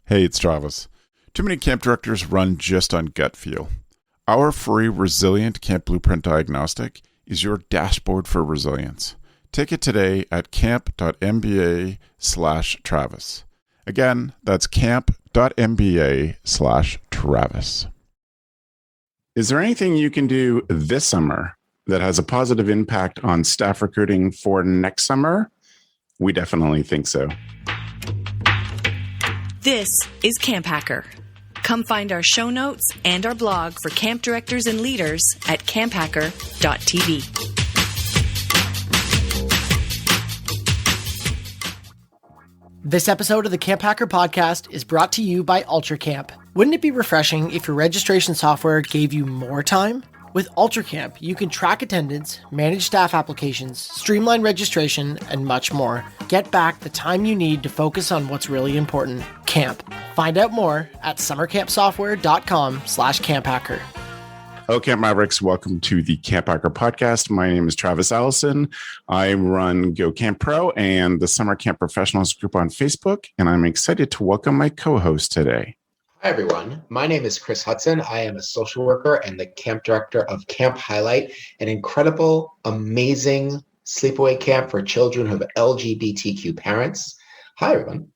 Hey, it's Travis. Too many camp directors run just on gut feel. Our free Resilient Camp Blueprint Diagnostic is your dashboard for resilience. Take it today at camp.mba/Travis. Again, that's camp.mba/Travis. Is there anything you can do this summer that has a positive impact on staff recruiting for next summer? We definitely think so. This is CampHacker. Come find our show notes and our blog for camp directors and leaders at camphacker.tv. This episode of the CampHacker podcast is brought to you by UltraCamp. Wouldn't it be refreshing if your registration software gave you more time? With UltraCamp, you can track attendance, manage staff applications, streamline registration, and much more. Get back the time you need to focus on what's really important, camp. Find out more at summercampsoftware.com/camphacker. Hello, Camp Mavericks. Welcome to the CampHacker podcast. My name is Travis Allison. I run Go Camp Pro and the Summer Camp Professionals group on Facebook, and I'm excited to welcome my co-host today. Hi, everyone. My name is Chris Hudson. I am a social worker and the camp director of Camp Highlight, an incredible, amazing sleepaway camp for children who have LGBTQ parents. Hi, everyone.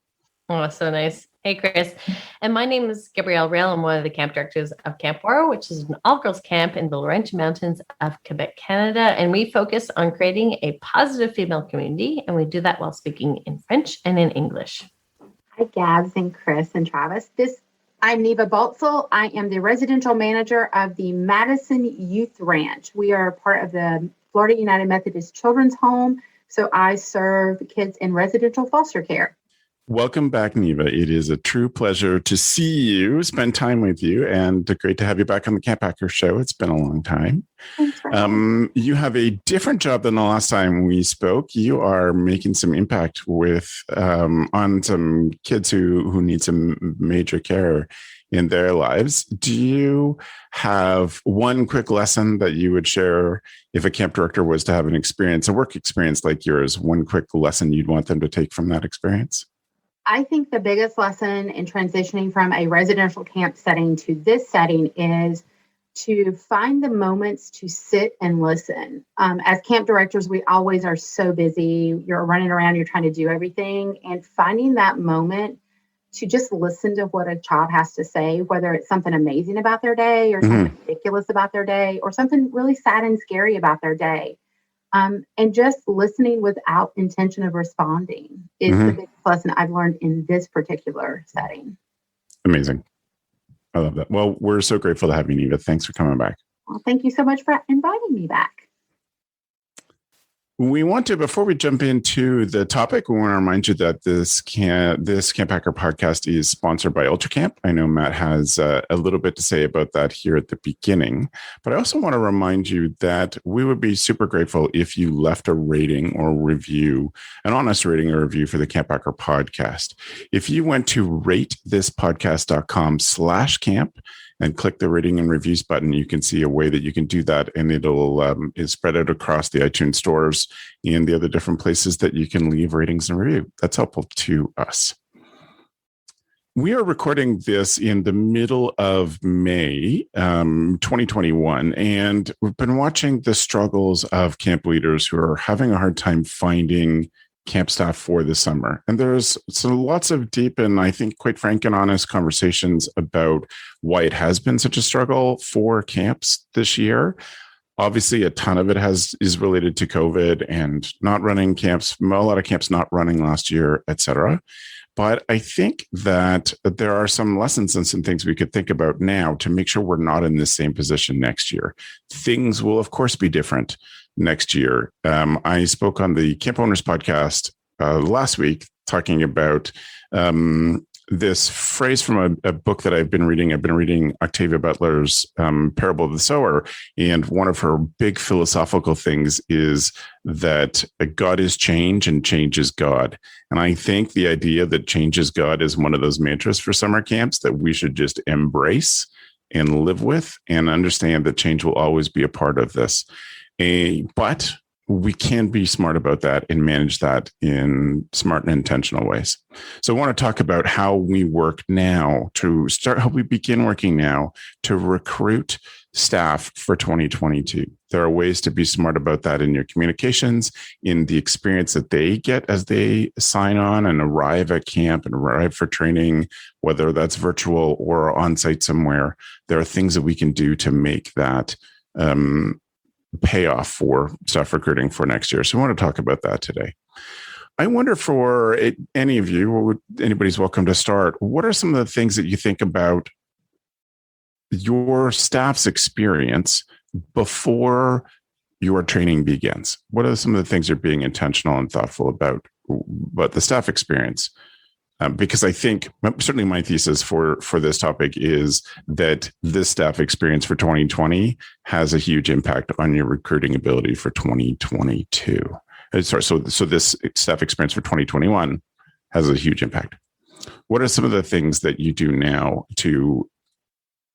Oh, so nice. Hey, Chris. And my name is Gabrielle Rail. I'm one of the camp directors of Camp Oro, which is an all-girls camp in the Laurentian Mountains of Quebec, Canada. And we focus on creating a positive female community, and we do that while speaking in French and in English. Hi, Gabz and Chris and Travis. I'm Neva Baltzell. I am the residential manager of the Madison Youth Ranch. We are part of the Florida United Methodist Children's Home, so I serve kids in residential foster care. Welcome back, Neva. It is a true pleasure to see you, spend time with you, and great to have you back on the CampHacker show. It's been a long time. Thanks for having me. You have a different job than the last time we spoke. You are making some impact with on some kids who need some major care in their lives. Do you have one quick lesson that you would share if a camp director was to have an experience, a work experience like yours? One quick lesson you'd want them to take from that experience? I think the biggest lesson in transitioning from a residential camp setting to this setting is to find the moments to sit and listen. As camp directors, we always are so busy. You're running around, you're trying to do everything, and finding that moment to just listen to what a child has to say, whether it's something amazing about their day or something ridiculous about their day or something really sad and scary about their day. And just listening without intention of responding is the biggest lesson I've learned in this particular setting. Amazing. I love that. Well, we're so grateful to have you, Neva. Thanks for coming back. Well, thank you so much for inviting me back. We want to, before we jump into the topic, we want to remind you that this CampHacker podcast is sponsored by UltraCamp. I know Matt has a little bit to say about that here at the beginning, but I also want to remind you that we would be super grateful if you left a rating or review, an honest rating or review for the CampHacker podcast. If you went to ratethispodcast.com/camp, and click the rating and reviews button, you can see a way that you can do that, and it'll spread out across the iTunes stores and the other different places that you can leave ratings and review. That's helpful to us. We are recording this in the middle of May 2021, and we've been watching the struggles of camp leaders who are having a hard time finding camp staff for the summer. And there's lots of deep and I think quite frank and honest conversations about why it has been such a struggle for camps this year. Obviously, a ton of it is related to COVID and not running camps, a lot of camps not running last year, et cetera. But I think that there are some lessons and some things we could think about now to make sure we're not in the same position next year. Things will, of course, be different next year. I spoke on the Camp Owners podcast last week talking about this phrase from a book that I've been reading. I've been reading Octavia Butler's Parable of the Sower. And one of her big philosophical things is that God is change and change is God. And I think the idea that change is God is one of those mantras for summer camps that we should just embrace and live with and understand that change will always be a part of this. But we can be smart about that and manage that in smart and intentional ways. So I want to talk about how we work now how we begin working now to recruit staff for 2022. There are ways to be smart about that in your communications, in the experience that they get as they sign on and arrive at camp and arrive for training, whether that's virtual or on site somewhere. There are things that we can do to make that payoff for staff recruiting for next year. So I want to talk about that today. I wonder for any of you, anybody's welcome to start. What are some of the things that you think about your staff's experience before your training begins? What are some of the things you're being intentional and thoughtful about the staff experience? Because I think certainly my thesis for this topic is that this staff experience for 2020 has a huge impact on your recruiting ability for 2022. So this staff experience for 2021 has a huge impact. What are some of the things that you do now to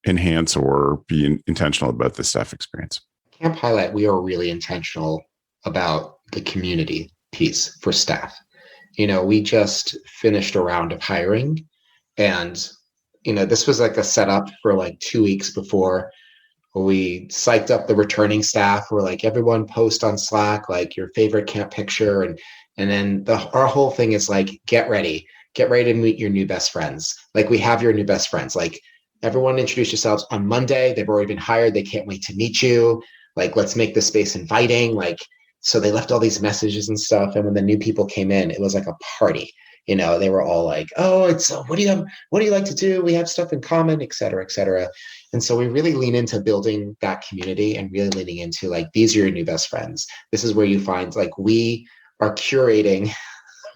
enhance or be intentional about the staff experience? Camp Highlight, we are really intentional about the community piece for staff. We just finished a round of hiring, and, this was like a setup for like 2 weeks before. We psyched up the returning staff. We're like, everyone post on Slack, like your favorite camp picture. And then our whole thing is like, get ready to meet your new best friends. Like, we have your new best friends. Like, everyone introduce yourselves on Monday. They've already been hired. They can't wait to meet you. Like, let's make the space inviting. So they left all these messages and stuff. And when the new people came in, it was like a party. They were all like, oh, it's what do you like to do? We have stuff in common, et cetera, et cetera. And so we really lean into building that community and really leaning into like, these are your new best friends. This is where you find like, we are curating,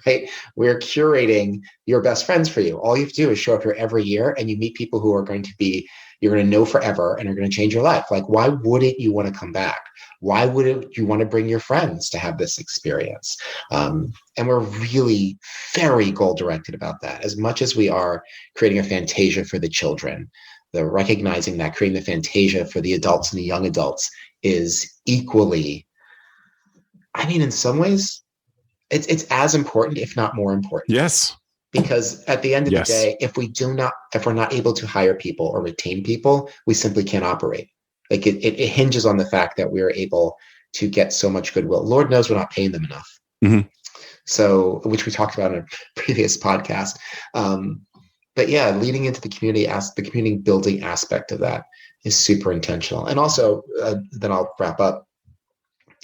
right? We're curating your best friends for you. All you have to do is show up here every year and you meet people who are going to be, you're going to know forever and are going to change your life. Like, why wouldn't you want to come back? Why wouldn't you want to bring your friends to have this experience? And we're really very goal-directed about that. As much as we are creating a fantasia for the children, the recognizing that creating the fantasia for the adults and the young adults is equally, in some ways, it's as important, if not more important. Yes. Because at the end of the day, if we're not able to hire people or retain people, we simply can't operate. Like it hinges on the fact that we're able to get so much goodwill. Lord knows we're not paying them enough. Mm-hmm. So, which we talked about in a previous podcast. But yeah, leading into the community building aspect of that is super intentional. And also, then I'll wrap up.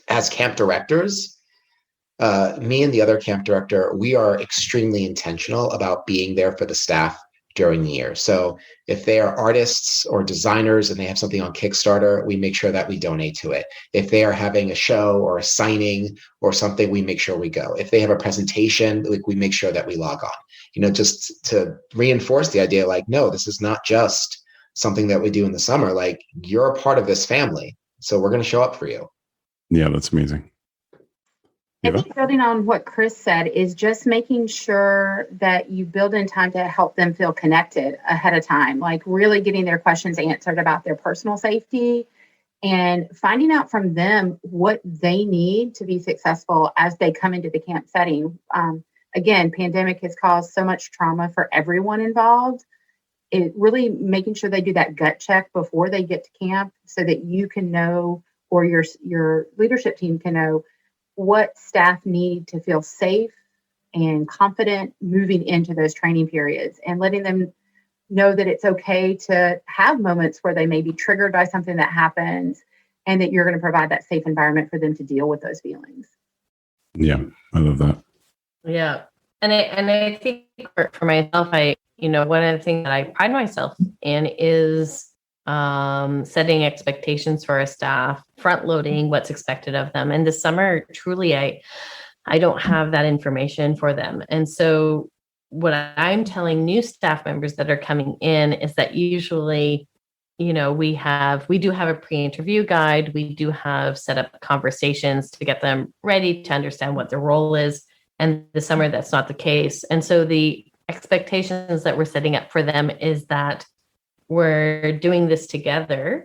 As camp directors, me and the other camp director, we are extremely intentional about being there for the staff during the year. So if they are artists or designers and they have something on Kickstarter, we make sure that we donate to it. If they are having a show or a signing or something, we make sure we go. If they have a presentation, we make sure that we log on, just to reinforce the idea, like, no, this is not just something that we do in the summer. Like, you're a part of this family. So we're going to show up for you. Yeah, that's amazing. I think building on what Chris said is just making sure that you build in time to help them feel connected ahead of time, like really getting their questions answered about their personal safety and finding out from them what they need to be successful as they come into the camp setting. Again, pandemic has caused so much trauma for everyone involved. It really making sure they do that gut check before they get to camp so that you can know, or your leadership team can know, what staff need to feel safe and confident moving into those training periods, and letting them know that it's okay to have moments where they may be triggered by something that happens and that you're going to provide that safe environment for them to deal with those feelings. Yeah, I love that. Yeah. And I think for myself, one of the things that I pride myself in is setting expectations for our staff, front loading what's expected of them. And this summer, truly, I don't have that information for them. And so what I'm telling new staff members that are coming in is that usually, we do have a pre-interview guide. We do have set up conversations to get them ready to understand what their role is. And this summer, that's not the case. And so the expectations that we're setting up for them is that we're doing this together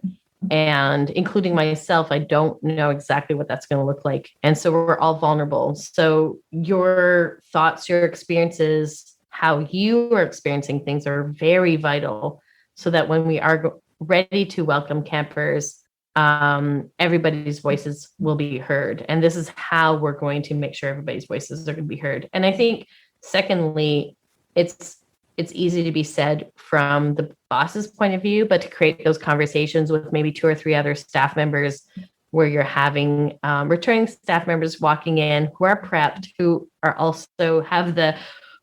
And including myself, I don't know exactly what that's going to look like. And so we're all vulnerable. So your thoughts, your experiences, how you are experiencing things are very vital, so that when we are ready to welcome campers, everybody's voices will be heard. And this is how we're going to make sure everybody's voices are going to be heard. And I think, secondly, it's easy to be said from the boss's point of view, but to create those conversations with maybe 2 or 3 other staff members, where you're having returning staff members walking in who are prepped, who are also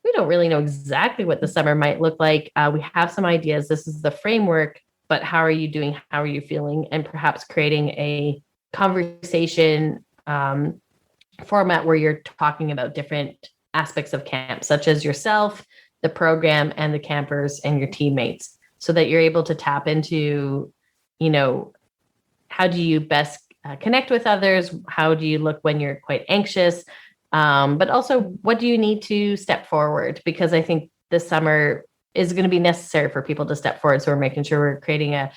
we don't really know exactly what the summer might look like. We have some ideas. This is the framework, but how are you doing? How are you feeling? And perhaps creating a conversation format where you're talking about different aspects of camp, such as yourself, the program, and the campers and your teammates, so that you're able to tap into, how do you best connect with others? How do you look when you're quite anxious? But also, what do you need to step forward? Because I think this summer is going to be necessary for people to step forward. So we're making sure we're creating a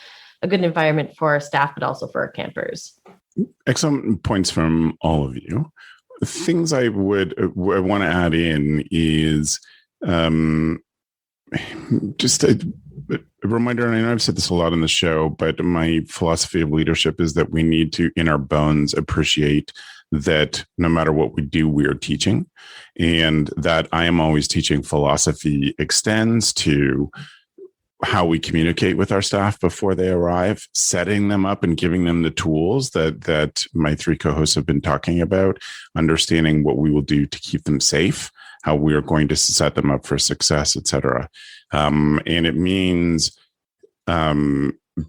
good environment for our staff, but also for our campers. Excellent points from all of you. Things I want to add in is just a reminder, and I know I've said this a lot on the show, but my philosophy of leadership is that we need to, in our bones, appreciate that no matter what we do, we are teaching, and that I am always teaching philosophy extends to how we communicate with our staff before they arrive, setting them up and giving them the tools that my 3 co-hosts have been talking about, understanding what we will do to keep them safe, how we are going to set them up for success, et cetera. And it means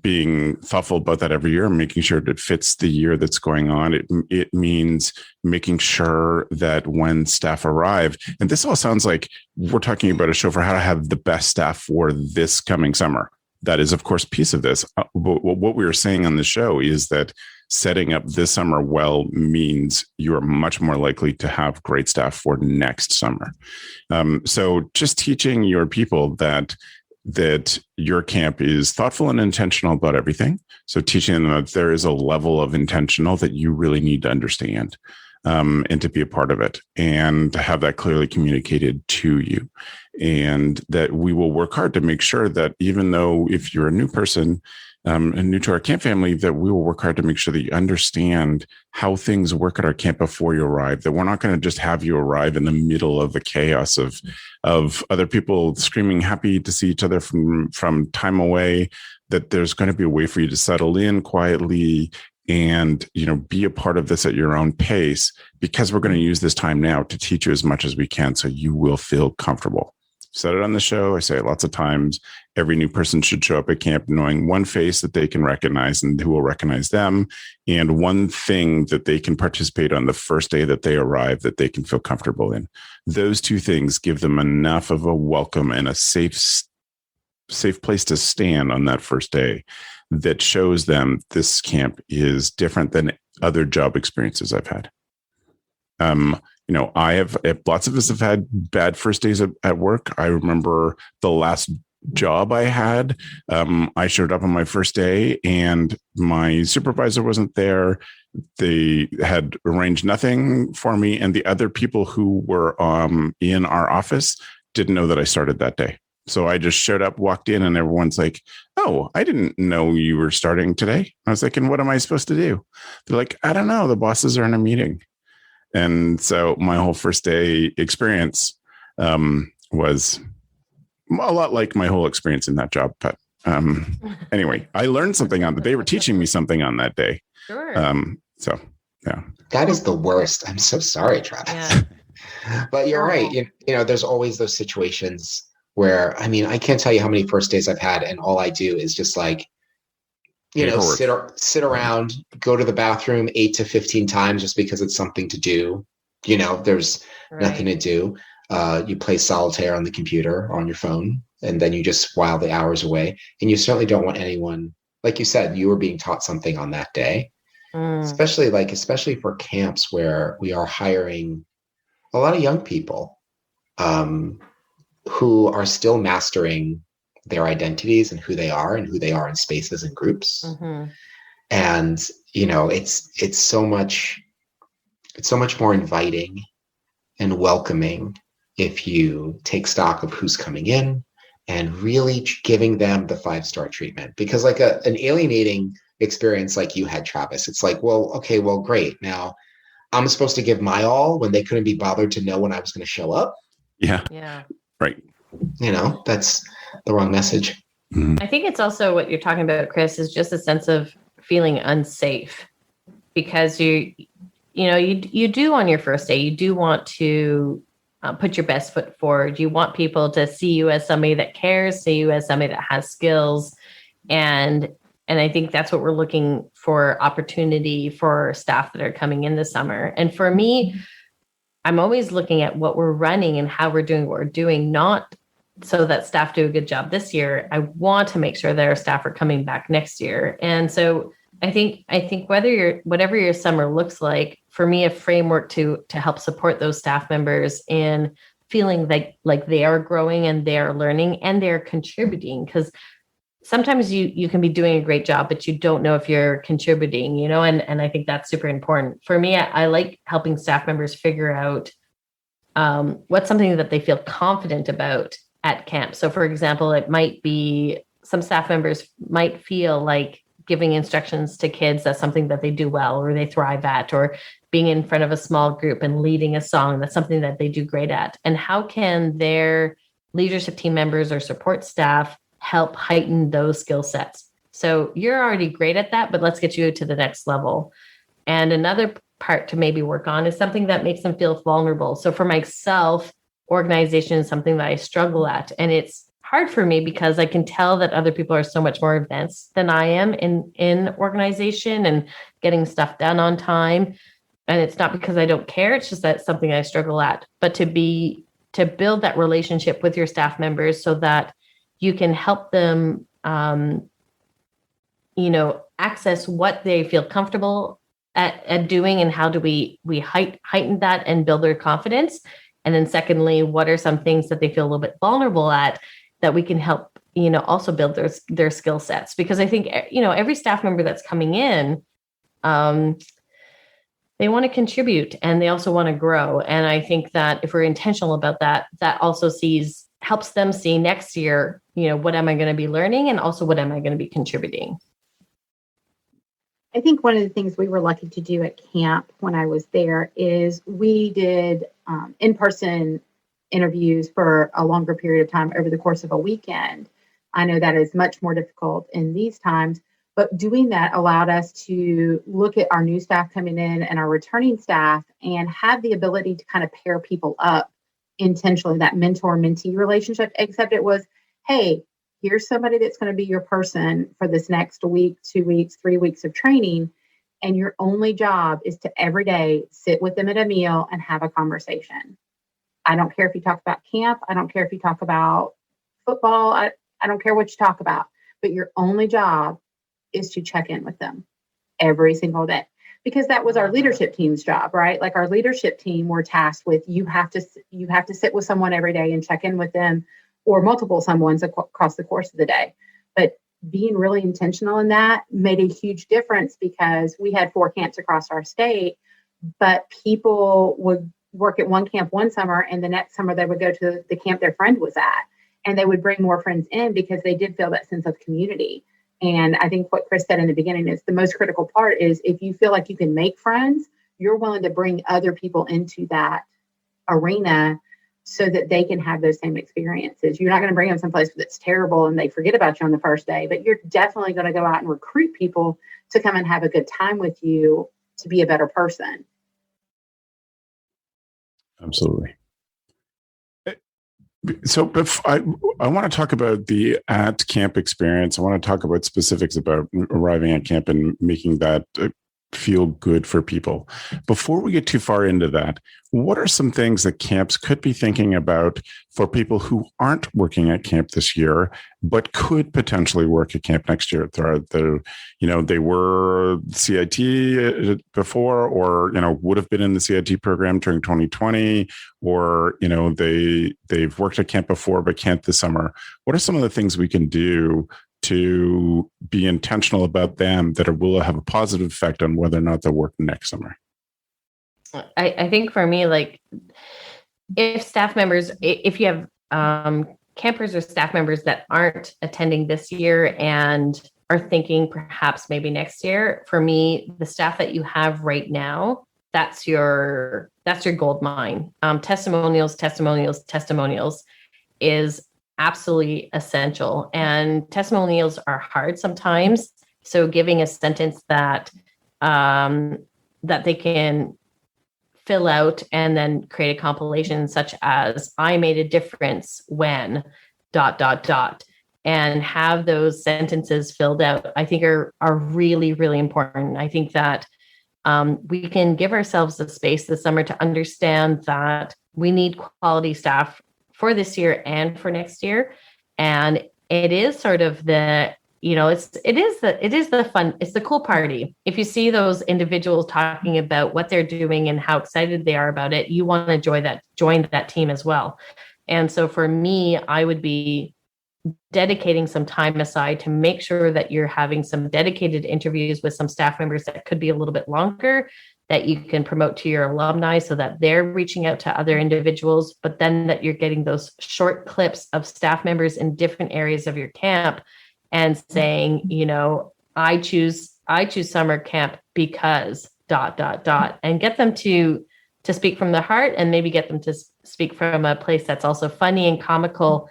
being thoughtful about that every year, making sure it fits the year that's going on. It means making sure that when staff arrive, and this all sounds like we're talking about a show for how to have the best staff for this coming summer. That is, of course, piece of this. What we were saying on the show is that setting up this summer well means you're much more likely to have great staff for next summer. So just teaching your people that your camp is thoughtful and intentional about everything. So teaching them that there is a level of intentional that you really need to understand and to be a part of it, and to have that clearly communicated to you. And that we will work hard to make sure that even though if you're a new person and new to our camp family, that we will work hard to make sure that you understand how things work at our camp before you arrive, that we're not going to just have you arrive in the middle of the chaos of other people screaming happy to see each other from time away, that there's going to be a way for you to settle in quietly and, be a part of this at your own pace, because we're going to use this time now to teach you as much as we can so you will feel comfortable. Said it on the show. I say it lots of times. Every new person should show up at camp knowing one face that they can recognize and who will recognize them, and one thing that they can participate on the first day that they arrive that they can feel comfortable in. Those 2 things give them enough of a welcome and a safe place to stand on that first day that shows them this camp is different than other job experiences I've had. Lots of us have had bad first days at work. I remember the last job I had. I showed up on my first day and my supervisor wasn't there. They had arranged nothing for me. And the other people who were in our office didn't know that I started that day. So I just showed up, walked in, and everyone's like, "Oh, I didn't know you were starting today." I was like, "And what am I supposed to do?" They're like, "I don't know. The bosses are in a meeting." And so my whole first day experience was a lot like my whole experience in that job. But anyway, I learned something on that. They were teaching me something on that day. Sure. So, yeah. That is the worst. I'm so sorry, Travis. Yeah. But you're right. There's always those situations where, I can't tell you how many first days I've had, and all I do is just like, sit around, go to the bathroom 8 to 15 times just because it's something to do. There's nothing to do. You play solitaire on the computer, on your phone, and then you just while the hours away. And you certainly don't want anyone, like you said, you were being taught something on that day, especially for camps where we are hiring a lot of young people who are still mastering their identities and who they are in spaces and groups. Mm-hmm. And, it's so much more inviting and welcoming if you take stock of who's coming in and really giving them the 5-star treatment. Because like an alienating experience like you had, Travis, it's like, well, okay, well, great. Now I'm supposed to give my all when they couldn't be bothered to know when I was going to show up. Yeah. Yeah. Right. That's the wrong message. I think it's also what you're talking about, Chris, is just a sense of feeling unsafe, because you do on your first day, you do want to put your best foot forward. You want people to see you as somebody that cares, see you as somebody that has skills. And I think that's what we're looking for, opportunity for staff that are coming in this summer. And for me, I'm always looking at what we're running and how we're doing what we're doing, not so that staff do a good job this year. I want to make sure that our staff are coming back next year. And so I think whatever your summer looks like, for me, a framework to help support those staff members in feeling like they are growing and they are learning and they're contributing. Because sometimes you can be doing a great job, but you don't know if you're contributing, and I think that's super important. For me, I like helping staff members figure out what's something that they feel confident about at camp. So for example, it might be some staff members might feel like giving instructions to kids, that's something that they do well or they thrive at, or being in front of a small group and leading a song, that's something that they do great at. And how can their leadership team members or support staff help heighten those skill sets? So you're already great at that, but let's get you to the next level. And another part to maybe work on is something that makes them feel vulnerable. So for myself, organization is something that I struggle at. And it's hard for me because I can tell that other people are so much more advanced than I am in organization and getting stuff done on time. And it's not because I don't care. It's just that it's something I struggle at. But to build that relationship with your staff members so that you can help them, access what they feel comfortable at doing, and how do we heighten that and build their confidence. And then secondly, what are some things that they feel a little bit vulnerable at that we can help, also build their skill sets? Because I think, every staff member that's coming in, they want to contribute and they also want to grow. And I think that if we're intentional about that, that also helps them see next year, what am I going to be learning? And also what am I going to be contributing? I think one of the things we were lucky to do at camp when I was there is we did in-person interviews for a longer period of time over the course of a weekend. I know that is much more difficult in these times, but doing that allowed us to look at our new staff coming in and our returning staff and have the ability to kind of pair people up intentionally, that mentor-mentee relationship, except it was, hey, here's somebody that's going to be your person for this next week, 2 weeks, 3 weeks of training. And your only job is to every day sit with them at a meal and have a conversation. I don't care if you talk about camp. I don't care if you talk about football. I don't care what you talk about. But your only job is to check in with them every single day. Because that was our leadership team's job, right? Like our leadership team were tasked with, you have to sit with someone every day and check in with them, or multiple someones across the course of the day. But being really intentional in that made a huge difference, because we had 4 camps across our state, but people would work at one camp one summer and the next summer they would go to the camp their friend was at, and they would bring more friends in because they did feel that sense of community. And I think what Chris said in the beginning is the most critical part is, if you feel like you can make friends, you're willing to bring other people into that arena so that they can have those same experiences. You're not going to bring them someplace that's terrible and they forget about you on the first day, but you're definitely going to go out and recruit people to come and have a good time with you to be a better person. Absolutely. So I want to talk about the at camp experience. I want to talk about specifics about arriving at camp and making that feel good for people. Before we get too far into that, what are some things that camps could be thinking about for people who aren't working at camp this year, but could potentially work at camp next year? They were CIT before, or, would have been in the CIT program during 2020, or, they've worked at camp before, but can't this summer. What are some of the things we can do to be intentional about them that will have a positive effect on whether or not they'll work next summer? I think for me, like if staff members, if you have campers or staff members that aren't attending this year and are thinking perhaps maybe next year, for me, the staff that you have right now, that's your gold mine. Testimonials is absolutely essential. And testimonials are hard sometimes. So giving a sentence that they can fill out and then create a compilation such as I made a difference when ... and have those sentences filled out, I think are really, really important. I think that we can give ourselves the space this summer to understand that we need quality staff for this year and for next year. And it is sort of it is the fun, it's the cool party. If you see those individuals talking about what they're doing and how excited they are about it, you want to join that team as well. And so for me, I would be dedicating some time aside to make sure that you're having some dedicated interviews with some staff members that could be a little bit longer, that you can promote to your alumni so that they're reaching out to other individuals, but then that you're getting those short clips of staff members in different areas of your camp and saying, I choose summer camp because ... and get them to speak from the heart, and maybe get them to speak from a place that's also funny and comical,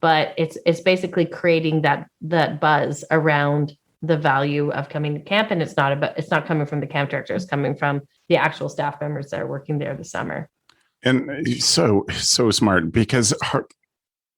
but it's basically creating that buzz around the value of coming to camp. And it's not coming from the camp director, it's coming from the actual staff members that are working there this summer. And so smart, because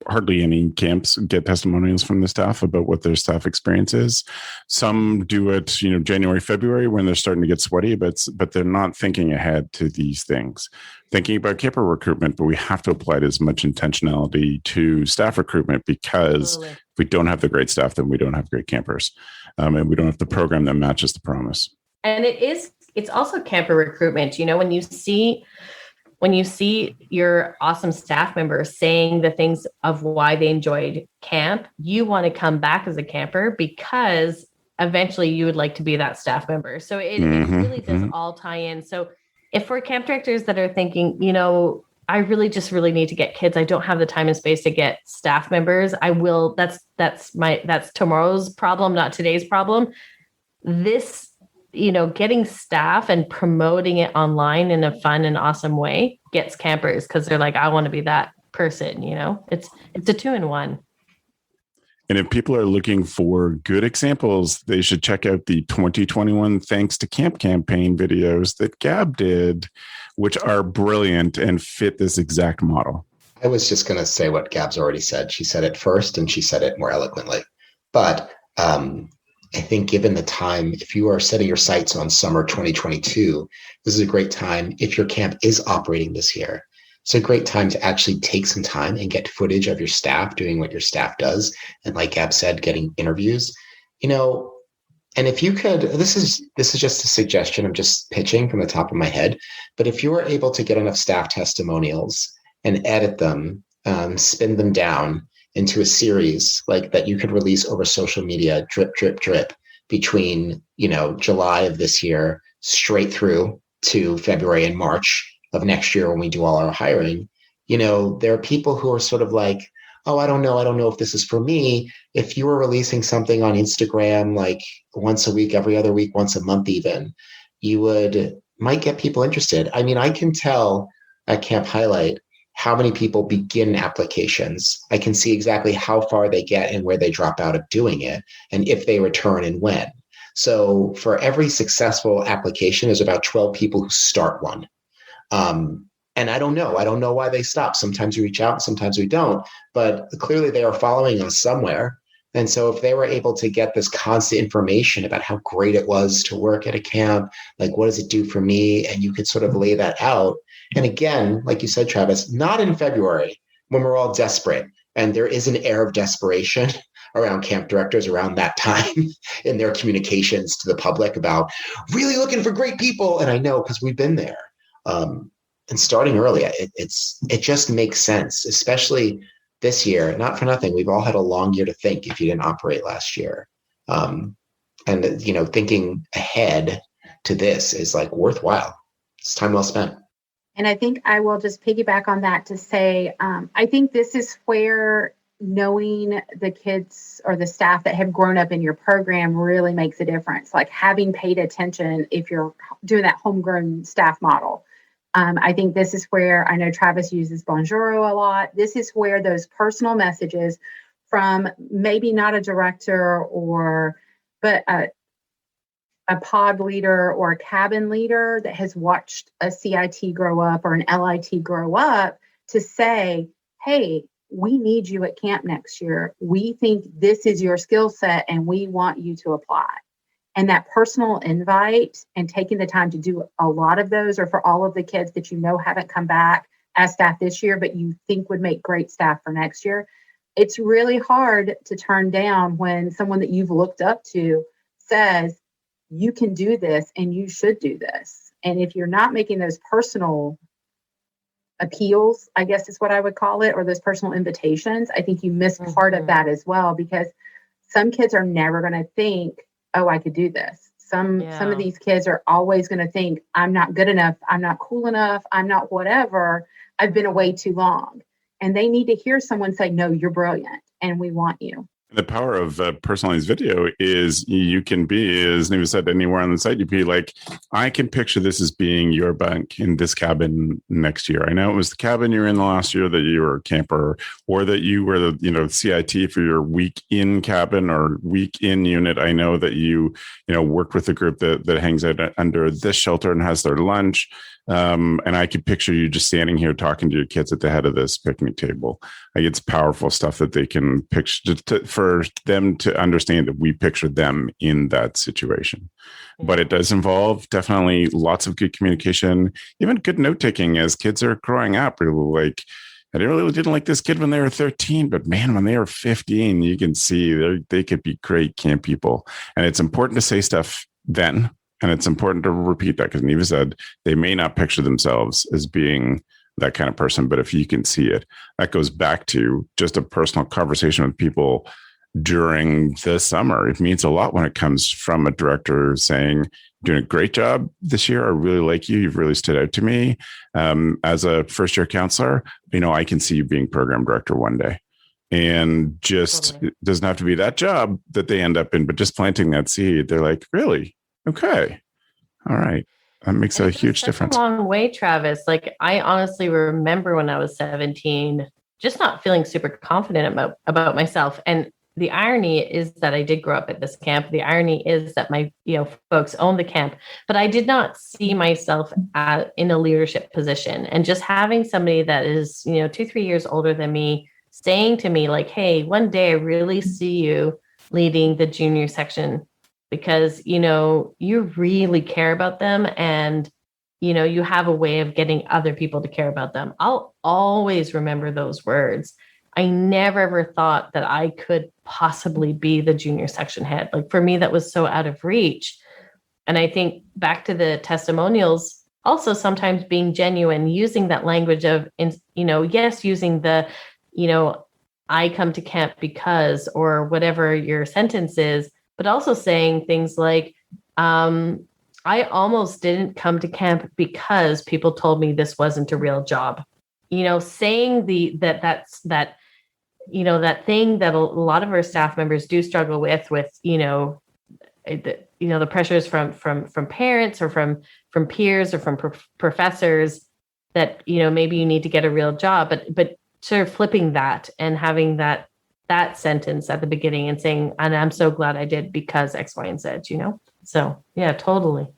hardly any camps get testimonials from the staff about what their staff experience is. Some do it, January, February, when they're starting to get sweaty, but they're not thinking ahead to these things. Thinking about camper recruitment, but we have to apply as much intentionality to staff recruitment, because Totally. if we don't have the great staff, then we don't have great campers, and we don't have the program that matches the promise. And it's also camper recruitment. When you see your awesome staff members saying the things of why they enjoyed camp, you want to come back as a camper because eventually you would like to be that staff member. So it really does all tie in. So if we're camp directors that are thinking, I really need to get kids, I don't have the time and space to get staff members, I will, that's tomorrow's problem, not today's problem. This, getting staff and promoting it online in a fun and awesome way gets campers, because they're like, I want to be that person, it's a 2-in-1. And if people are looking for good examples, they should check out the 2021 Thanks to Camp campaign videos that Gab did, which are brilliant and fit this exact model. I was just going to say what Gab's already said. She said it first, and she said it more eloquently. But I think given the time, if you are setting your sights on summer 2022, this is a great time. If your camp is operating this year, it's a great time to actually take some time and get footage of your staff doing what your staff does. And like Gab said, getting interviews, and if you could, this is just a suggestion. I'm just pitching from the top of my head. But if you were able to get enough staff testimonials and edit them, spin them down into a series like that you could release over social media, drip, between, July of this year straight through to February and March of next year when we do all our hiring, there are people who are sort of like, oh, I don't know if this is for me. If you were releasing something on Instagram, like once a week, every other week, once a month, even, you might get people interested. I mean, I can tell at Camp Highlight how many people begin applications. I can see exactly how far they get and where they drop out of doing it, and if they return and when. So for every successful application, there's about 12 people who start one. And I don't know why they stop. Sometimes we reach out, sometimes we don't, but clearly they are following us somewhere. And so if they were able to get this constant information about how great it was to work at a camp, like what does it do for me? And you could sort of lay that out. And again, like you said, Travis, not in February when we're all desperate. And there is an air of desperation around camp directors around that time in their communications to the public about really looking for great people. And I know because we've been there. And starting early, it just makes sense, especially this year, not for nothing, we've all had a long year to think if you didn't operate last year. And, thinking ahead to this is like worthwhile. It's time well spent. And I think I will just piggyback on that to say, I think this is where knowing the kids or the staff that have grown up in your program really makes a difference. Like having paid attention if you're doing that homegrown staff model. I think this is where I know Travis uses Bonjour a lot. This is where those personal messages from maybe not a director but a pod leader or a cabin leader that has watched a CIT grow up or an LIT grow up to say, hey, we need you at camp next year. We think this is your skill set and we want you to apply. And that personal invite and taking the time to do a lot of those, or for all of the kids that haven't come back as staff this year, but you think would make great staff for next year. It's really hard to turn down when someone that you've looked up to says, you can do this and you should do this. And if you're not making those personal appeals, I guess is what I would call it, or those personal invitations, I think you miss part of that as well, because some kids are never going to think, oh, I could do this. Some of these kids are always going to think, I'm not good enough. I'm not cool enough. I'm not whatever. I've been away too long. And they need to hear someone say, no, you're brilliant and we want you. The power of personalized video is you can be, as Neva said, anywhere on the site. You'd be like, I can picture this as being your bunk in this cabin next year. I know it was the cabin you were in the last year that you were a camper, or that you were the CIT for your week in cabin or week in unit. I know that you worked with a group that hangs out under this shelter and has their lunch. And I could picture you just standing here talking to your kids at the head of this picnic table. Like, it's powerful stuff that they can picture for them to understand that we picture them in that situation. But it does involve definitely lots of good communication, even good note taking as kids are growing up. Like, I really didn't like this kid when they were 13, but man, when they were 15, you can see they could be great camp people. And it's important to say stuff then. And it's important to repeat that, because Neva said they may not picture themselves as being that kind of person, but if you can see it, that goes back to just a personal conversation with people during the summer. It means a lot when it comes from a director saying, doing a great job this year. I really like you. You've really stood out to me. As a first-year counselor, I can see you being program director one day. And just It doesn't have to be that job that they end up in, but just planting that seed. They're like, really? Okay. All right. That makes a huge difference. A long way, Travis. Like, I honestly remember when I was 17, just not feeling super confident about myself. And the irony is that I did grow up at this camp. The irony is that my folks own the camp, but I did not see myself in a leadership position. And just having somebody that is 2-3 years older than me saying to me like, hey, one day I really see you leading the junior section, because, you really care about them and, you have a way of getting other people to care about them. I'll always remember those words. I never ever thought that I could possibly be the junior section head. Like, for me, that was so out of reach. And I think back to the testimonials, also sometimes being genuine, using that language of, yes, using the, I come to camp because, or whatever your sentence is, but also saying things like, I almost didn't come to camp because people told me this wasn't a real job. Saying that thing that a lot of our staff members do struggle with the pressures from parents or from peers or from professors that, maybe you need to get a real job, but sort of flipping that and having that sentence at the beginning and saying, and I'm so glad I did because X, Y, and Z, So yeah, totally.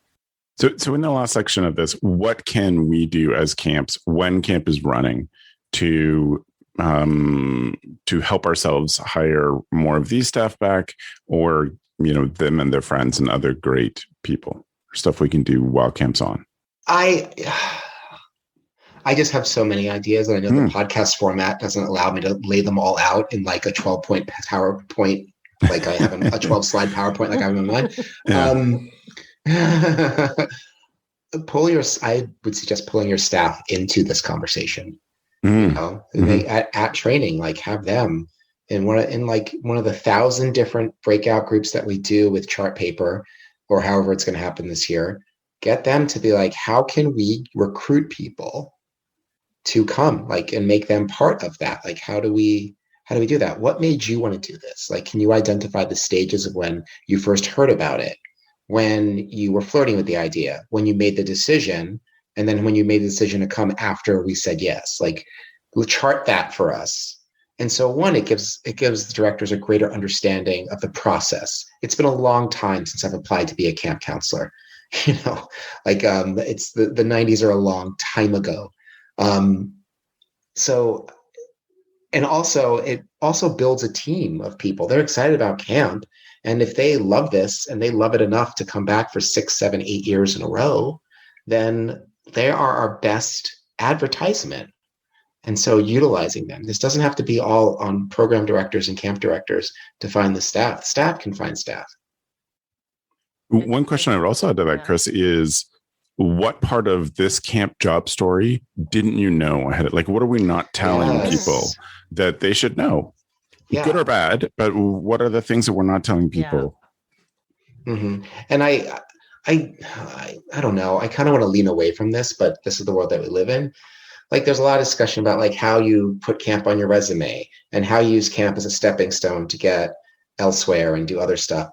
So in the last section of this, what can we do as camps when camp is running to help ourselves hire more of these staff back, or, them and their friends and other great people, stuff we can do while camp's on? I just have so many ideas, and I know the podcast format doesn't allow me to lay them all out in like a 12-point PowerPoint, like I have a 12-slide PowerPoint like I have in mind. I would suggest pulling your staff into this conversation. They at training, like have them in one of the 1,000 different breakout groups that we do with chart paper, or however it's going to happen this year. Get them to be like, how can we recruit people to come, like, and make them part of that? Like, how do we do that? What made you want to do this? Like, can you identify the stages of when you first heard about it, when you were flirting with the idea, when you made the decision, and then when you made the decision to come after we said yes? Like, chart that for us. And so one, it gives the directors a greater understanding of the process. It's been a long time since I've applied to be a camp counselor. It's the 90s are a long time ago. So, and also it also builds a team of people. They're excited about camp. And if they love this and they love it enough to come back for 6, 7, 8 years in a row, then they are our best advertisement. And so utilizing them, this doesn't have to be all on program directors and camp directors to find the staff. Staff can find staff. One question I would also add to that, Chris, is what part of this camp job story didn't you know ahead? Like, what are we not telling people that they should know? Yeah. Good or bad, but what are the things that we're not telling people? Yeah. Mm-hmm. And I don't know. I kind of want to lean away from this, but this is the world that we live in. Like, there's a lot of discussion about like how you put camp on your resume and how you use camp as a stepping stone to get elsewhere and do other stuff.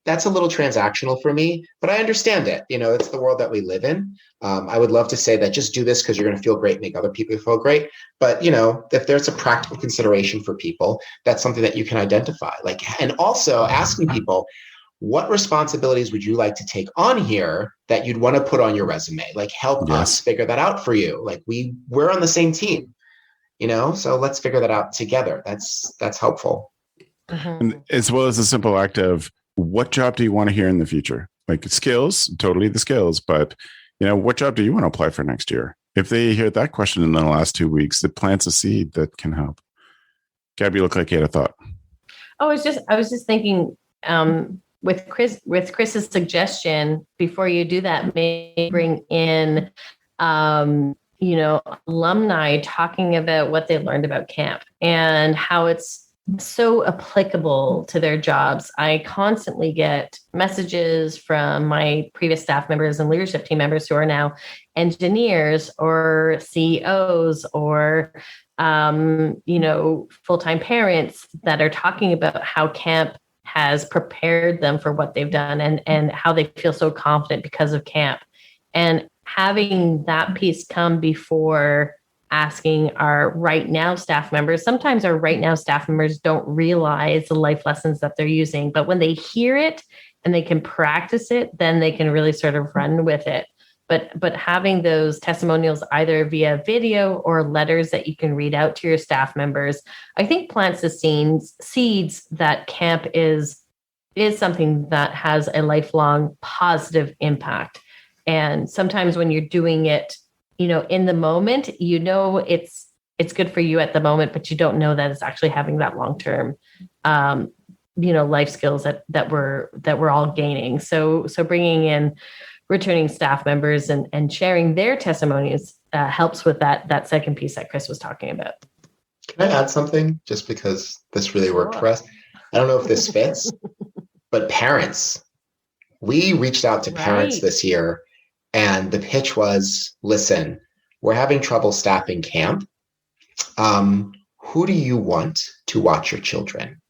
That's a little transactional for me, but I understand it. It's the world that we live in. I would love to say that just do this because you're going to feel great, make other people feel great. But, if there's a practical consideration for people, that's something that you can identify. And also asking people, what responsibilities would you like to take on here that you'd want to put on your resume? Like, help us figure that out for you. Like, we're on the same team, so let's figure that out together. That's helpful. And as well as a simple act of, what job do you want to hear in the future? Like, skills, totally the skills, but what job do you want to apply for next year? If they hear that question in the last 2 weeks, it plants a seed that can help. Gabby, you look like you had a thought. Oh, I was just thinking, with Chris's suggestion, before you do that, maybe bring in, alumni talking about what they learned about camp and how it's so applicable to their jobs. I constantly get messages from my previous staff members and leadership team members who are now engineers or CEOs or, full-time parents that are talking about how camp has prepared them for what they've done and how they feel so confident because of camp. And having that piece come before asking our right now staff members. Sometimes our right now staff members don't realize the life lessons that they're using, but when they hear it and they can practice it, then they can really sort of run with it. But having those testimonials either via video or letters that you can read out to your staff members, I think plants the seeds that camp is something that has a lifelong positive impact. And sometimes when you're doing it, in the moment, it's good for you at the moment, but you don't know that it's actually having that long-term, life skills that we're all gaining. So bringing in returning staff members and sharing their testimonies helps with that second piece that Chris was talking about. Can I add something just because this really worked for us? I don't know if this fits, but parents, we reached out to parents this year. And the pitch was, listen, we're having trouble staffing camp. Who do you want to watch your children?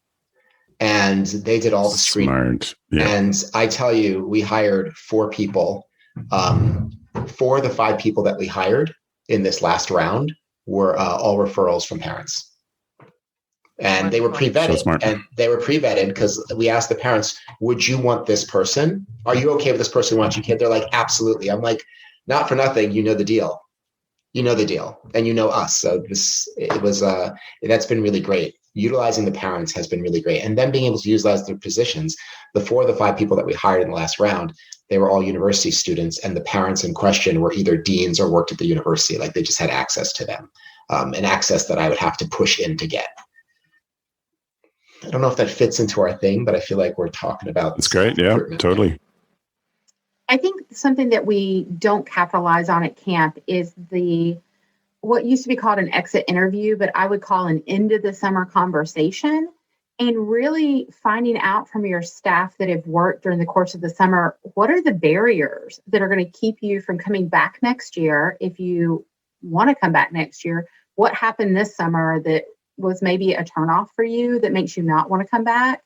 And they did all the screening. Smart. Yeah. And I tell you, we hired 4 people. 4 of the 5 people that we hired in this last round were all referrals from parents. And they were pre-vetted. So and they were pre-vetted because we asked the parents, would you want this person? Are you okay with this person watching kid? They're like, absolutely. I'm like, not for nothing. You know the deal. You know the deal. And you know us. So that's been really great. Utilizing the parents has been really great. And then being able to utilize their positions. The 4 of the 5 people that we hired in the last round, they were all university students. And the parents in question were either deans or worked at the university. Like they just had access to them, and access that I would have to push in to get. I don't know if that fits into our thing, but I feel like we're talking about. It's great. Yeah, totally. I think something that we don't capitalize on at camp is what used to be called an exit interview, but I would call an end of the summer conversation, and really finding out from your staff that have worked during the course of the summer, what are the barriers that are going to keep you from coming back next year if you want to come back next year? What happened this summer that was maybe a turnoff for you that makes you not want to come back?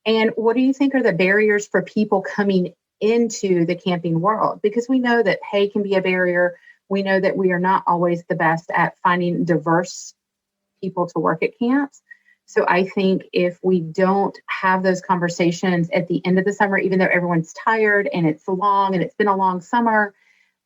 And what do you think are the barriers for people coming into the camping world? Because we know that pay can be a barrier. We know that we are not always the best at finding diverse people to work at camps. So I think if we don't have those conversations at the end of the summer, even though everyone's tired and it's long and it's been a long summer,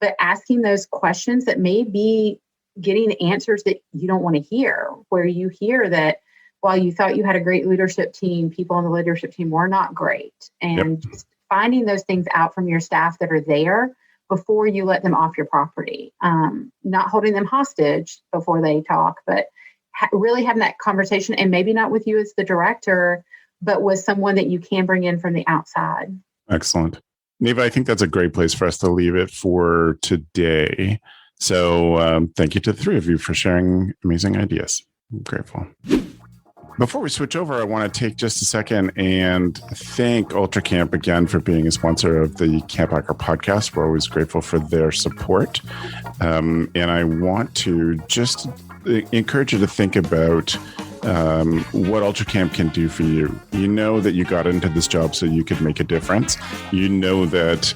but asking those questions that may be getting answers that you don't want to hear, where you hear that while you thought you had a great leadership team, people on the leadership team were not great. And just finding those things out from your staff that are there before you let them off your property, not holding them hostage before they talk, but really having that conversation, and maybe not with you as the director, but with someone that you can bring in from the outside. Excellent. Neva, I think that's a great place for us to leave it for today. So thank you to the three of you for sharing amazing ideas. I'm grateful. Before we switch over, I want to take just a second and thank UltraCamp again for being a sponsor of the CampHacker podcast. We're always grateful for their support. And I want to just encourage you to think about what UltraCamp can do for you. You know that you got into this job so you could make a difference. You know that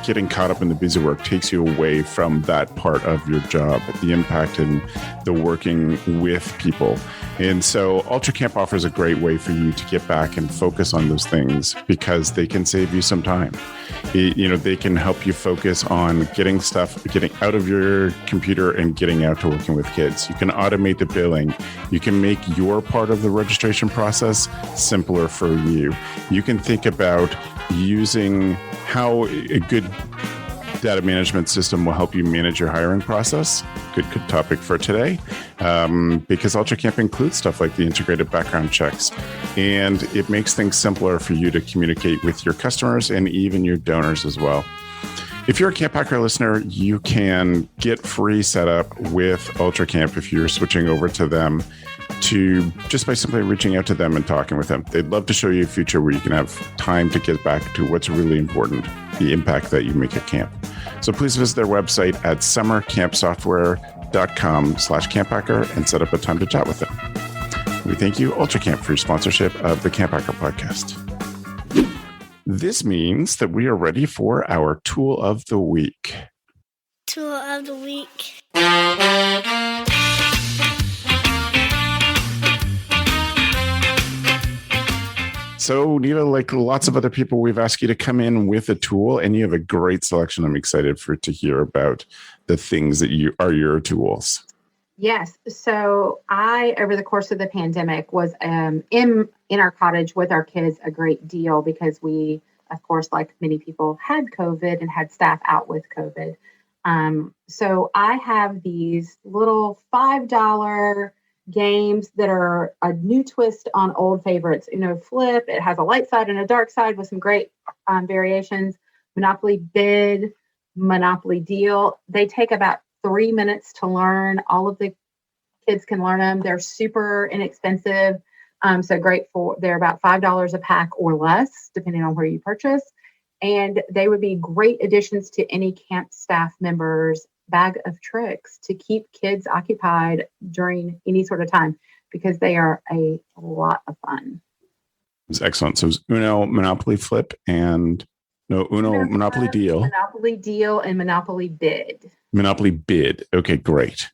getting caught up in the busy work takes you away from that part of your job, the impact in the working with people. And so UltraCamp offers a great way for you to get back and focus on those things because they can save you some time. They can help you focus on getting out of your computer and getting out to working with kids. You can automate the billing. You can make your part of the registration process simpler for you. You can think about using how a good data management system will help you manage your hiring process. Good topic for today, because UltraCamp includes stuff like the integrated background checks, and it makes things simpler for you to communicate with your customers and even your donors as well. If you're a CampHacker listener, you can get free setup with UltraCamp if you're switching over to them, just by simply reaching out to them and talking with them. They'd love to show you a future where you can have time to get back to what's really important, the impact that you make at camp. So please visit their website at summercampsoftware.com/CampHacker and set up a time to chat with them. We thank you, UltraCamp, for your sponsorship of the CampHacker podcast. This means that we are ready for our tool of the week. Tool of the week. So, Neva, like lots of other people, we've asked you to come in with a tool, and you have a great selection. I'm excited to hear about the things that are your tools. Yes. So I, over the course of the pandemic, was in our cottage with our kids a great deal because we, of course, like many people, had COVID and had staff out with COVID. So I have these little $5 games that are a new twist on old favorites. Flip. It has a light side and a dark side with some great variations. Monopoly Bid, Monopoly Deal. They take about 3 minutes to learn. All of the kids can learn them. They're super inexpensive. So great they're about $5 a pack or less, depending on where you purchase. And they would be great additions to any camp staff member's bag of tricks to keep kids occupied during any sort of time, because they are a lot of fun. It's excellent. So it's Uno, Monopoly Flip, and Monopoly Deal. Monopoly Deal and Monopoly Bid. Monopoly Bid. Okay, great.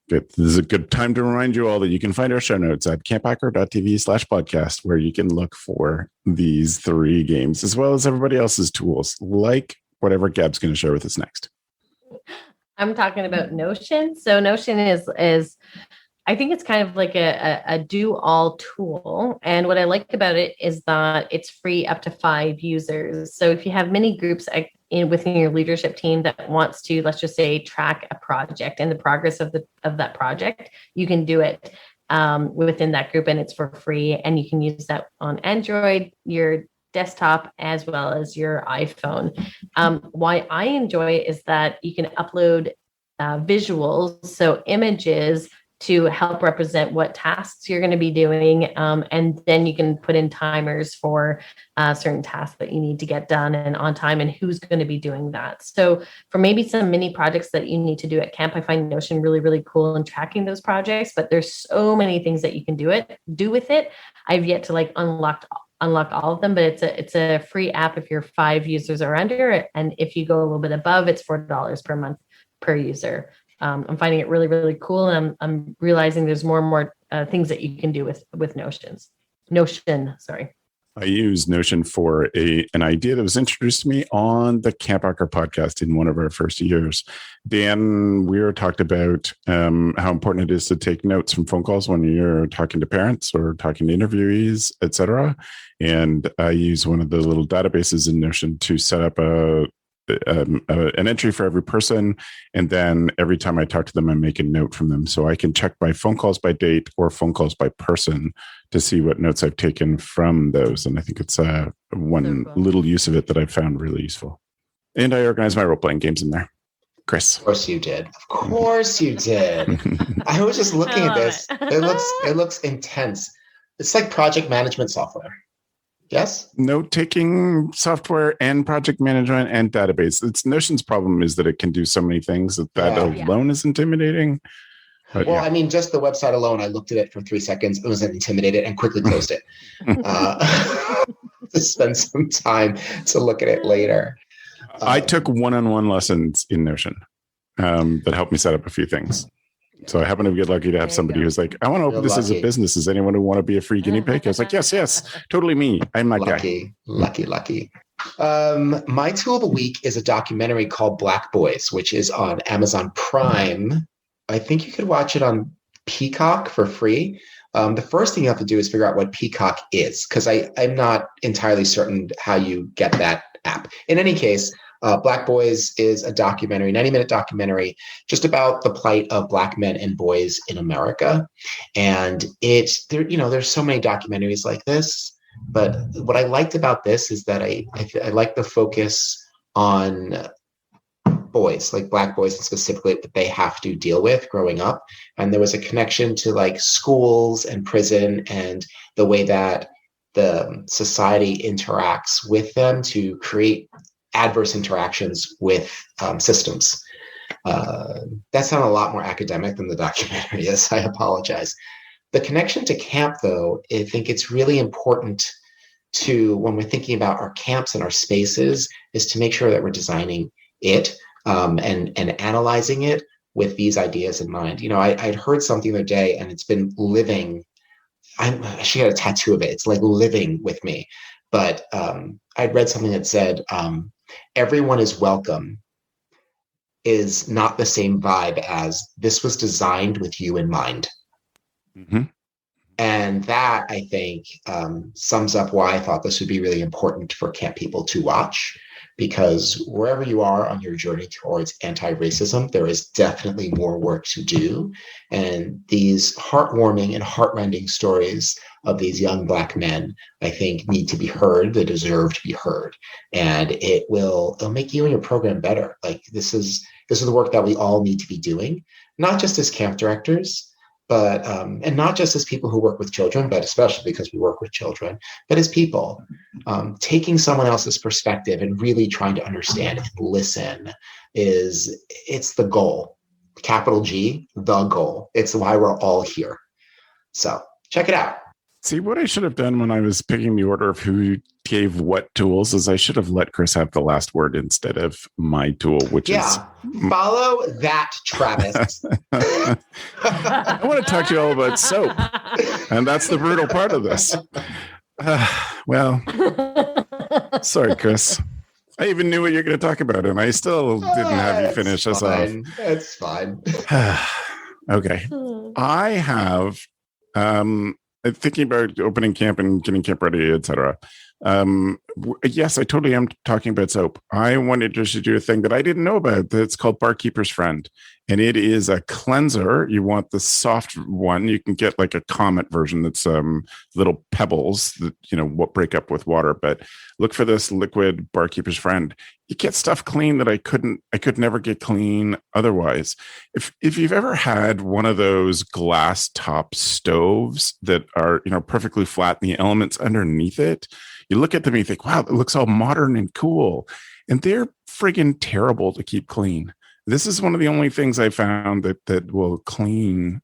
Good. This is a good time to remind you all that you can find our show notes at camphacker.tv/podcast, where you can look for these 3 games, as well as everybody else's tools, like whatever Gab's going to share with us next. I'm talking about Notion. So Notion is I think it's kind of like a do-all tool. And what I like about it is that it's free up to 5 users. So if you have many groups within your leadership team that wants to, let's just say, track a project and the progress of that project, you can do it within that group, and it's for free. And you can use that on Android, your desktop, as well as your iPhone. Why I enjoy it is that you can upload visuals, so images to help represent what tasks you're going to be doing. And then you can put in timers for certain tasks that you need to get done and on time and who's going to be doing that. So for maybe some mini projects that you need to do at camp, I find Notion really, really cool in tracking those projects, but there's so many things that you can do with it. I've yet to like unlock all of them, but it's a free app if you're 5 users or under. And if you go a little bit above, it's $4 per month per user. I'm finding it really, really cool. And I'm realizing there's more and more things that you can do with Notion, sorry. I use Notion for an idea that was introduced to me on the CampHacker podcast in one of our first years. Dan Weir talked about how important it is to take notes from phone calls when you're talking to parents or talking to interviewees, etc. And I use one of the little databases in Notion to set up an entry for every person, and then every time I talk to them, I make a note from them, so I can check my phone calls by date or phone calls by person to see what notes I've taken from those. And I think it's one little use of it that I've found really useful. And I organize my role-playing games in there. Chris, of course you did. Of course you did. I was just looking at this. It looks intense. It's like project management software. Yes. Note-taking software and project management and database. It's Notion's problem is that it can do so many things that alone is intimidating. But I mean, just the website alone, I looked at it for 3 seconds. It was intimidated and quickly closed it. To spend some time to look at it later. I took one-on-one lessons in Notion that helped me set up a few things. So I happen to get lucky to have somebody who's like, I want to open this as a business. Is anyone who want to be a free guinea pig? I was like, yes, totally me. I'm that guy. Lucky. My tool of the week is a documentary called Black Boys, which is on Amazon Prime. I think you could watch it on Peacock for free. The first thing you have to do is figure out what Peacock is, because I'm not entirely certain how you get that app. In any case, Black Boys is a documentary, 90-minute documentary, just about the plight of Black men and boys in America. And there's so many documentaries like this, but what I liked about this is that I like the focus on boys, like Black boys, and specifically what they have to deal with growing up. And there was a connection to like schools and prison and the way that the society interacts with them to create adverse interactions with systems. That sounded a lot more academic than the documentary is. I apologize. The connection to camp, though, I think it's really important to, when we're thinking about our camps and our spaces, is to make sure that we're designing it and analyzing it with these ideas in mind. I'd heard something the other day, and it's been living. She had a tattoo of it. It's like living with me. But I'd read something that said, everyone is welcome is not the same vibe as this was designed with you in mind. Mm-hmm. And that, I think, sums up why I thought this would be really important for camp people to watch, because wherever you are on your journey towards anti-racism, there is definitely more work to do. And these heartwarming and heartrending stories of these young Black men, I think, need to be heard. They deserve to be heard. And it'll make you and your program better. Like this is the work that we all need to be doing, not just as camp directors, but and not just as people who work with children, but especially because we work with children, but as people, taking someone else's perspective and really trying to understand and listen it's the goal. Capital G, the goal. It's why we're all here. So check it out. See, what I should have done when I was picking the order of who gave what tools is I should have let Chris have the last word instead of my tool, which is... follow that, Travis. I want to talk to you all about soap. And that's the brutal part of this. Well, sorry, Chris. I even knew what you're going to talk about, and I still didn't have you finish us off. It's fine. Okay. I have... thinking about opening camp and getting camp ready, etc. Yes, I totally am talking about soap. I wanted to do a thing that I didn't know about that's called Barkeeper's Friend. And it is a cleanser. You want the soft one. You can get like a Comet version that's little pebbles that, what break up with water. But look for this liquid Barkeeper's Friend. You get stuff clean that I could never get clean otherwise. If you've ever had one of those glass top stoves that are, perfectly flat and the elements underneath it, you look at them and you think, wow, it looks all modern and cool. And they're friggin' terrible to keep clean. This is one of the only things I found that will clean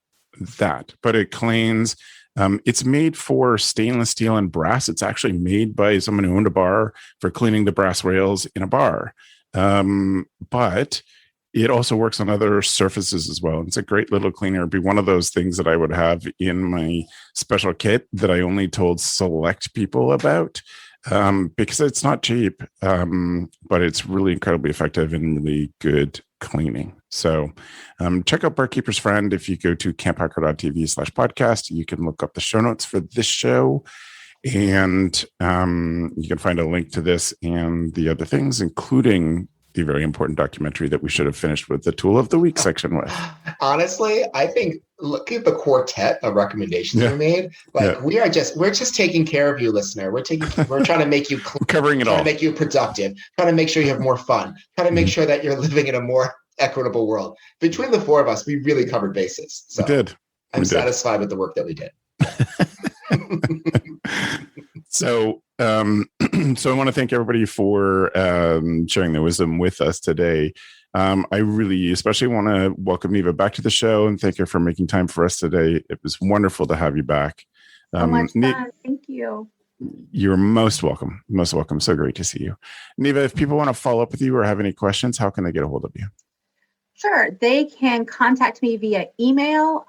that. But it cleans. It's made for stainless steel and brass. It's actually made by someone who owned a bar for cleaning the brass rails in a bar. But it also works on other surfaces as well. It's a great little cleaner. It'd be one of those things that I would have in my special kit that I only told select people about, because it's not cheap, but it's really incredibly effective and really good cleaning. So check out Barkeeper's Friend. If you go to camphacker.tv/podcast, you can look up the show notes for this show. And you can find a link to this and the other things, including the very important documentary that we should have finished with the Tool of the Week section with. Honestly, I think look at the quartet of recommendations we made. We're just taking care of you, listener. We're trying to make you covering it all, to make you productive, trying to make sure you have more fun, trying to make sure that you're living in a more equitable world. Between the four of us, we really covered bases. So we did. I'm satisfied with the work that we did. So I want to thank everybody for sharing their wisdom with us today. I really especially want to welcome Neva back to the show and thank her for making time for us today. It was wonderful to have you back. So much fun. Thank you. You're most welcome. Most welcome. So great to see you. Neva, if people want to follow up with you or have any questions, how can they get a hold of you? Sure. They can contact me via email,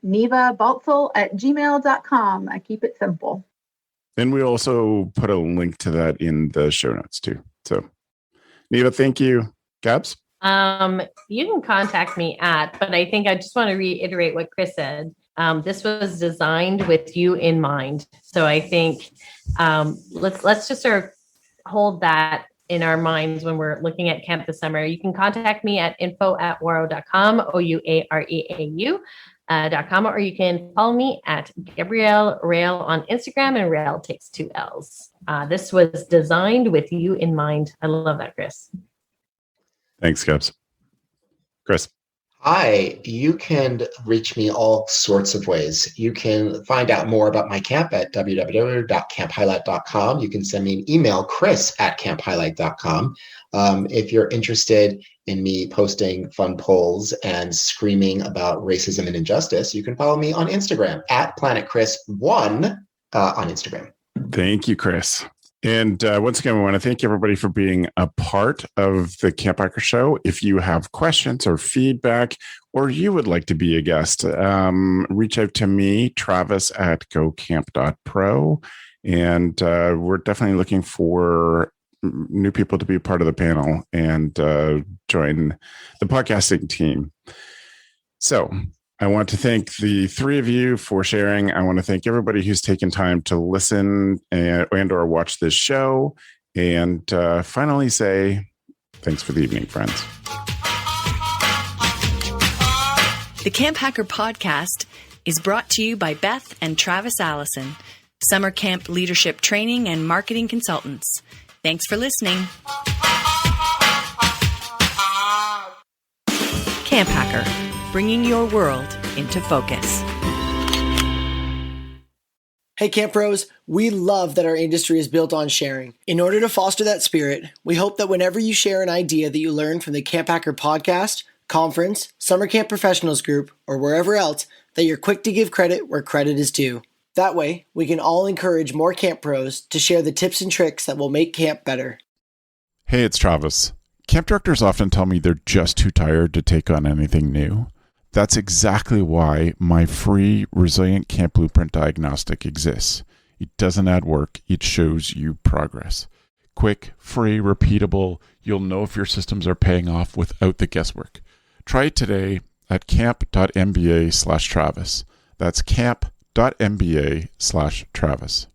nevabaltzell@gmail.com. I keep it simple. And we also put a link to that in the show notes too. So, Neva, thank you. Gabz? You can contact me but I think I just want to reiterate what Chris said. This was designed with you in mind. So I think let's just sort of hold that in our minds when we're looking at camp this summer. You can contact me at info@waro.com, ouareau.com, or you can follow me at Gabrielle Rail on Instagram, and Rail takes 2 L's. This was designed with you in mind. I love that, Chris. Thanks, Gabz. Chris. Hi, you can reach me all sorts of ways. You can find out more about my camp at www.camphighlight.com. You can send me an email, chris@camphighlight.com. If you're interested in me posting fun polls and screaming about racism and injustice, you can follow me on Instagram at PlanetChris1 on Instagram. Thank you, Chris. And once again, we want to thank everybody for being a part of the CampHacker Show. If you have questions or feedback, or you would like to be a guest, reach out to me, Travis at gocamp.pro. And we're definitely looking for new people to be part of the panel and join the podcasting team. So I want to thank the three of you for sharing. I want to thank everybody who's taken time to listen and or watch this show. And finally say, thanks for the evening, friends. The CampHacker podcast is brought to you by Beth and Travis Allison, summer camp leadership training and marketing consultants. Thanks for listening. CampHacker, bringing your world into focus. Hey, Camp Pros, we love that our industry is built on sharing. In order to foster that spirit, we hope that whenever you share an idea that you learned from the CampHacker podcast, conference, summer camp professionals group, or wherever else, that you're quick to give credit where credit is due. That way, we can all encourage more Camp Pros to share the tips and tricks that will make camp better. Hey, it's Travis. Camp directors often tell me they're just too tired to take on anything new. That's exactly why my free Resilient Camp Blueprint Diagnostic exists. It doesn't add work, it shows you progress. Quick, free, repeatable, you'll know if your systems are paying off without the guesswork. Try it today at camp.mba/Travis. That's camp.mba/Travis.